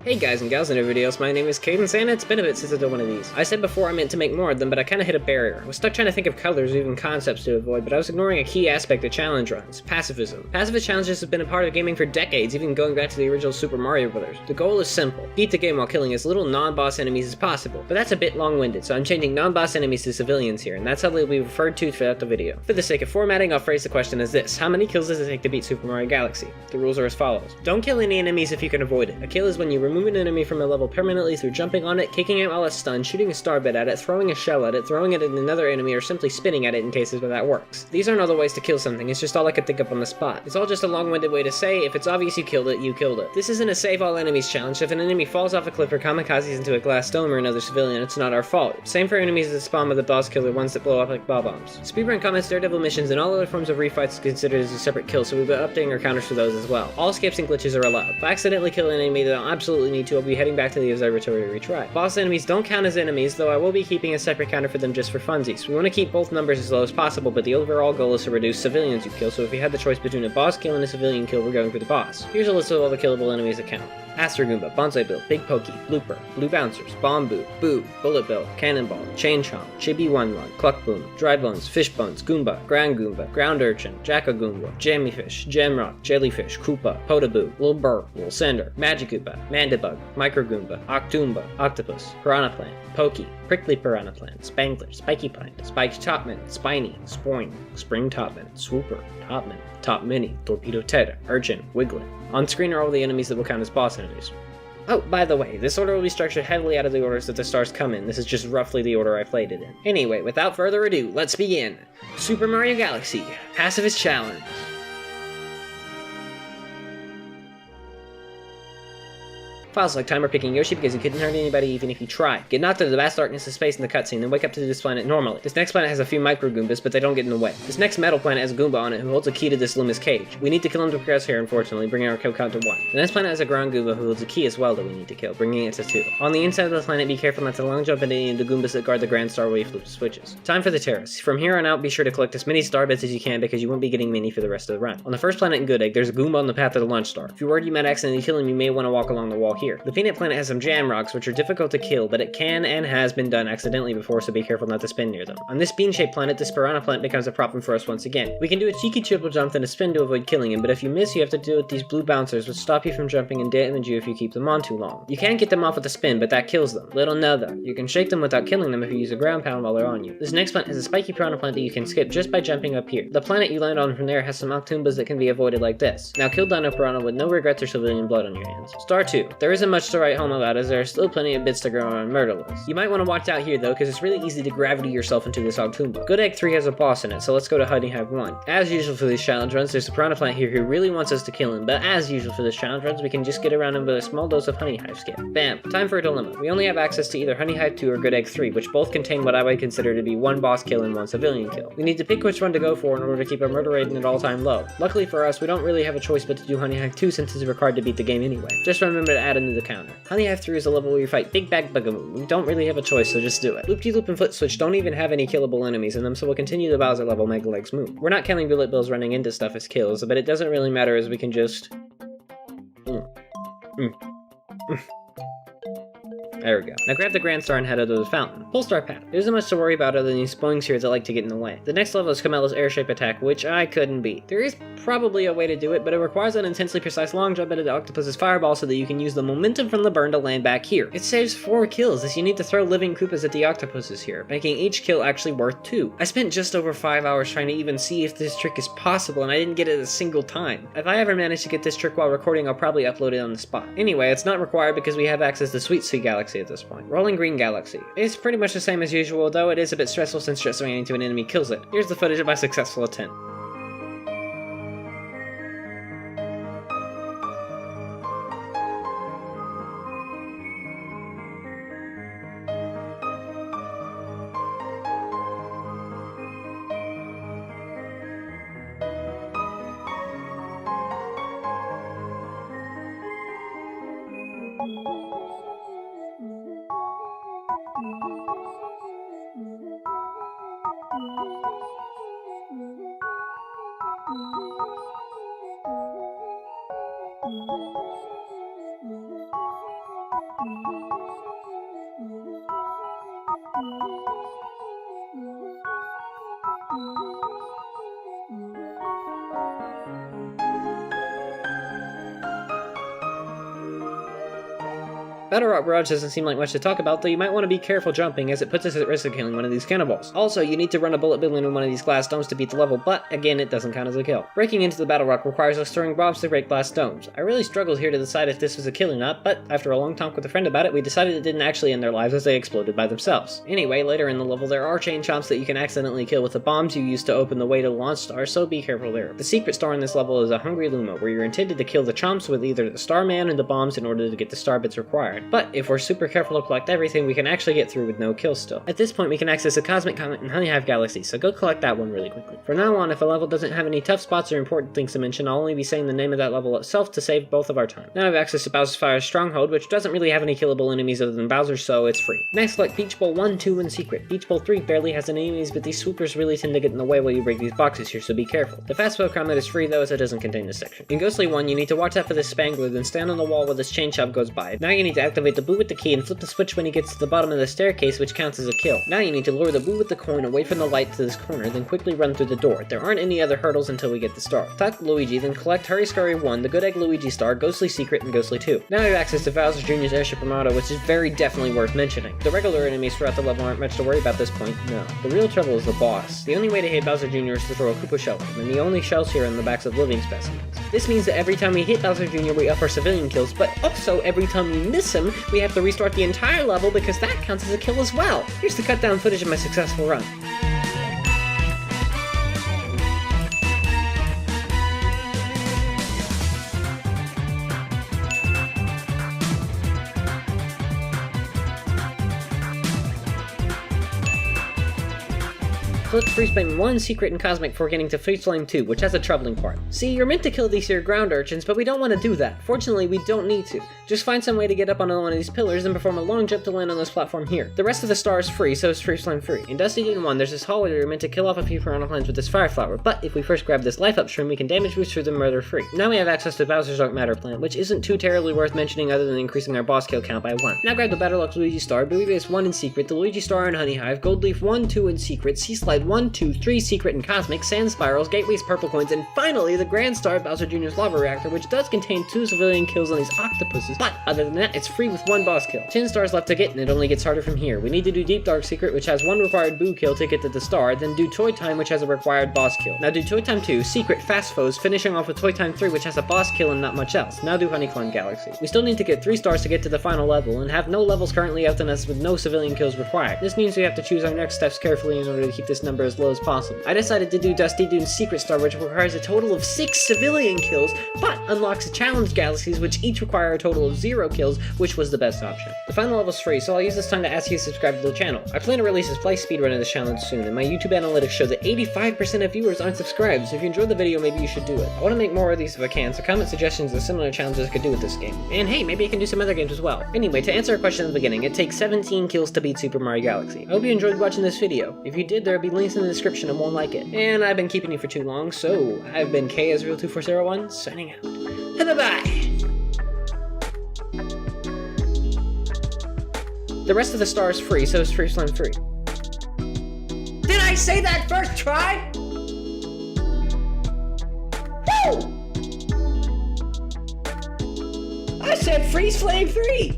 Hey guys and gals and everybody else, my name is Cadence and it's been a bit since I've done one of these. I said before I meant to make more of them, but I kinda hit a barrier. I was stuck trying to think of colors or even concepts to avoid, but I was ignoring a key aspect of challenge runs: pacifism. Pacifist challenges have been a part of gaming for decades, even going back to the original Super Mario Bros. The goal is simple: beat the game while killing as little non-boss enemies as possible. But that's a bit long-winded, so I'm changing non-boss enemies to civilians here, and that's how they'll be referred to throughout the video. For the sake of formatting, I'll phrase the question as this: how many kills does it take to beat Super Mario Galaxy? The rules are as follows. Don't kill any enemies if you can avoid it. A kill is when you remove an enemy from a level permanently through jumping on it, kicking it while it's stunned, shooting a starbit at it, throwing a shell at it, throwing it at another enemy, or simply spinning at it in cases where that works. These aren't all the ways to kill something, it's just all I could think up on the spot. It's all just a long-winded way to say, if it's obvious you killed it, you killed it. This isn't a save all enemies challenge. If an enemy falls off a cliff or kamikazes into a glass dome or another civilian, it's not our fault. Same for enemies that spawn with the boss killer, ones that blow up like ball bombs. Speedrun comments, daredevil missions, and all other forms of refights is considered as a separate kill, so we've been updating our counters for those as well. All escapes and glitches are allowed. If I accidentally kill an enemy that I absolutely need to, I'll be heading back to the observatory to retry. Boss enemies don't count as enemies, though I will be keeping a separate counter for them just for funsies. We want to keep both numbers as low as possible, but the overall goal is to reduce civilians you kill, so if you had the choice between a boss kill and a civilian kill, we're going for the boss. Here's a list of all the killable enemies that count: Aster Goomba, Bonsai Bill, Big Pokey, Blooper, Blue Bouncers, Bomb Boo, Boo, Bullet Bill, Cannonball, Chain Chomp, Chibi One One, Cluck Boom, Dry Bones, Fish Bones, Goomba, Ground Urchin, Jacka Goomba, Jammy Fish, Jamrock, Jellyfish, Koopa, Potaboo, Lil Burr, Lil Cinder, Magic Koopa, Mandibug, Micro Goomba, Octoomba, Octopus, Piranha Plant, Pokey, Prickly Piranha Plant, Spangler, Spiky Plant, Spiked Topman, Spiny, Spoing, Spring Topman, Swooper, Topman, Top Mini, Torpedo Ted, Urchin, Wiglet. On screen are all the enemies that will count as boss enemies. Oh, by the way, this order will be structured heavily out of the orders that the stars come in. This is just roughly the order I played it in. Anyway, without further ado, let's begin. Super Mario Galaxy, Pacifist Challenge. Files like time are picking Yoshi because he couldn't hurt anybody even if he tried. Get knocked into the vast darkness of space in the cutscene, then wake up to this planet normally. This next planet has a few micro Goombas, but they don't get in the way. This next metal planet has a Goomba on it who holds a key to this Loomis cage. We need to kill him to progress here, unfortunately, bringing our kill count to 1. The next planet has a ground Goomba who holds a key as well that we need to kill, bringing it to 2. On the inside of the planet, be careful not to long jump into any of the Goombas that guard the Grand Star Wave switches. Time for the terrace. From here on out, be sure to collect as many star bits as you can because you won't be getting many for the rest of the run. On the first planet in Good Egg, there's a Goomba on the path to the launch star. If you're worried you might accidentally kill him, you may want to walk along the wall here. The Peanut Planet has some jam rocks, which are difficult to kill, but it can and has been done accidentally before, so be careful not to spin near them. On this bean-shaped planet, this Piranha Plant becomes a problem for us once again. We can do a cheeky triple jump then a spin to avoid killing him, but if you miss, you have to deal with these blue bouncers, which stop you from jumping and damage you if you keep them on too long. You can get them off with a spin, but that kills them. Little know though, you can shake them without killing them if you use a ground pound while they're on you. This next planet has a spiky Piranha Plant that you can skip just by jumping up here. The planet you land on from there has some Octoombas that can be avoided like this. Now kill Dino Piranha with no regrets or civilian blood on your hands. Star 2. There isn't much to write home about as there are still plenty of bits to grow on Myrtle's. You might want to watch out here though, because it's really easy to gravity yourself into this Octoomba. Good Egg 3 has a boss in it, so let's go to Honey Hive 1. As usual for these challenge runs, there's a Piranha Plant here who really wants us to kill him, but as usual for this challenge runs, we can just get around him with a small dose of Honey Hive skip. Bam! Time for a dilemma. We only have access to either Honey Hive 2 or Good Egg 3, which both contain what I would consider to be one boss kill and one civilian kill. We need to pick which one to go for in order to keep our murder rating at all-time low. Luckily for us, we don't really have a choice but to do Honey Hive 2 since it's required to beat the game anyway. Just remember to add into the counter. Honey Hive 3 is a level where you fight Big Bag Bugamoo. We don't really have a choice, so just do it. Loop-de-loop and Foot Switch don't even have any killable enemies in them, so we'll continue the Bowser level Mega Legs move. We're not counting Bullet Bills running into stuff as kills, but it doesn't really matter as we can just... There we go. Now grab the Grand Star and head out of the fountain. Full star path. There isn't much to worry about other than these spoing spheres that like to get in the way. The next level is Camello's airship attack, which I couldn't beat. There is probably a way to do it, but it requires an intensely precise long jump into the octopus's fireball so that you can use the momentum from the burn to land back here. It saves 4 kills as you need to throw living Koopas at the octopuses here, making each kill actually worth 2. I spent just over 5 hours trying to even see if this trick is possible, and I didn't get it a single time. If I ever manage to get this trick while recording, I'll probably upload it on the spot. Anyway, it's not required because we have access to Sweet Sea Galaxy at this point. Rolling Green Galaxy. It's pretty much the same as usual, though it is a bit stressful since just swinging into an enemy kills it. Here's the footage of my successful attempt. Battle Rock Barrage doesn't seem like much to talk about, though you might want to be careful jumping as it puts us at risk of killing one of these cannonballs. Also, you need to run a bullet bill into one of these glass domes to beat the level, but again, it doesn't count as a kill. Breaking into the Battle Rock requires us throwing bombs to break glass domes. I really struggled here to decide if this was a kill or not, but after a long talk with a friend about it, we decided it didn't actually end their lives as they exploded by themselves. Anyway, later in the level, there are chain chomps that you can accidentally kill with the bombs you use to open the way to the launch star, so be careful there. The secret star in this level is a Hungry Luma, where you're intended to kill the chomps with either the Starman or the bombs in order to get the star bits required. But if we're super careful to collect everything, we can actually get through with no kills still. At this point, we can access a Cosmic Comet and Honey Hive Galaxy, so go collect that one really quickly. From now on, if a level doesn't have any tough spots or important things to mention, I'll only be saying the name of that level itself to save both of our time. Now I have access to Bowser's Fire's Stronghold, which doesn't really have any killable enemies other than Bowser, so it's free. Next, collect Peach Bowl 1, 2, and Secret. Peach Bowl 3 barely has any enemies, but these swoopers really tend to get in the way while you break these boxes here, so be careful. The Fast Spell Comet is free though, as it doesn't contain this section. In Ghostly 1, you need to watch out for this Spangler, then stand on the wall while this chain chomp goes by. Now you need to activate the Boo with the key and flip the switch when he gets to the bottom of the staircase, which counts as a kill. Now you need to lure the Boo with the coin away from the light to this corner, then quickly run through the door. There aren't any other hurdles until we get the star. Talk to Luigi, then collect Hurry Scurry 1, the Good Egg Luigi Star, Ghostly Secret, and Ghostly 2. Now you have access to Bowser Jr.'s Airship Armada, which is very definitely worth mentioning. The regular enemies throughout the level aren't much to worry about at this point, no. The real trouble is the boss. The only way to hit Bowser Jr. is to throw a Koopa shell at him, and the only shells here are in the backs of living specimens. This means that every time we hit Bowser Jr. we up our civilian kills, but also every time we miss him, we have to restart the entire level because that counts as a kill as well. Here's the cut down footage of my successful run. Collect Freeze Flame 1, Secret, and Cosmic before getting to Freeze Flame 2, which has a troubling part. See, you're meant to kill these here ground urchins, but we don't want to do that. Fortunately, we don't need to. Just find some way to get up onto one of these pillars and perform a long jump to land on this platform here. The rest of the star is free, so is Freeze Flame 3. In Dusty Dune 1, there's this hallway where you're meant to kill off a few piranha plants with this fire flower, but if we first grab this life up stream, we can damage boost through them murder free. Now we have access to Bowser's Dark Matter plant, which isn't too terribly worth mentioning other than increasing our boss kill count by 1. Now grab the Battle Lux Luigi Star, Booby Base 1 in Secret, the Luigi Star and Honey Hive, Gold Leaf 1, 2 in Secret, Sea Slide 1, 2, 3 Secret and Cosmic, Sand Spirals, Gateways Purple Coins, and finally the Grand Star of Bowser Jr.'s Lava Reactor, which does contain 2 civilian kills on these octopuses, but other than that, it's free with 1 boss kill. 10 stars left to get, and it only gets harder from here. We need to do Deep Dark Secret, which has 1 required Boo kill to get to the star, then do Toy Time, which has a required boss kill. Now do Toy Time 2, Secret, Fast Foes, finishing off with Toy Time 3, which has a boss kill and not much else. Now do Honeycomb Galaxy. We still need to get 3 stars to get to the final level, and have no levels currently out than us with no civilian kills required. This means we have to choose our next steps carefully in order to keep this number as low as possible. I decided to do Dusty Dune's Secret Star, which requires a total of 6 civilian kills, but unlocks challenge galaxies, which each require a total of 0 kills, which was the best option. The final level is free, so I'll use this time to ask you to subscribe to the channel. I plan to release a Splice speedrun of this challenge soon, and my YouTube analytics show that 85% of viewers aren't subscribed, so if you enjoyed the video, maybe you should do it. I want to make more of these if I can, so comment suggestions of similar challenges I could do with this game. And hey, maybe I can do some other games as well. Anyway, to answer a question at the beginning, it takes 17 kills to beat Super Mario Galaxy. I hope you enjoyed watching this video. If you did, there will be links in the description and one like it. And I've been keeping you for too long, so I've been KAzreal2401, signing out. Bye-bye! The rest of the star is free, so is Freeze Flame 3. Did I say that first try? Woo! I said Freeze Flame 3!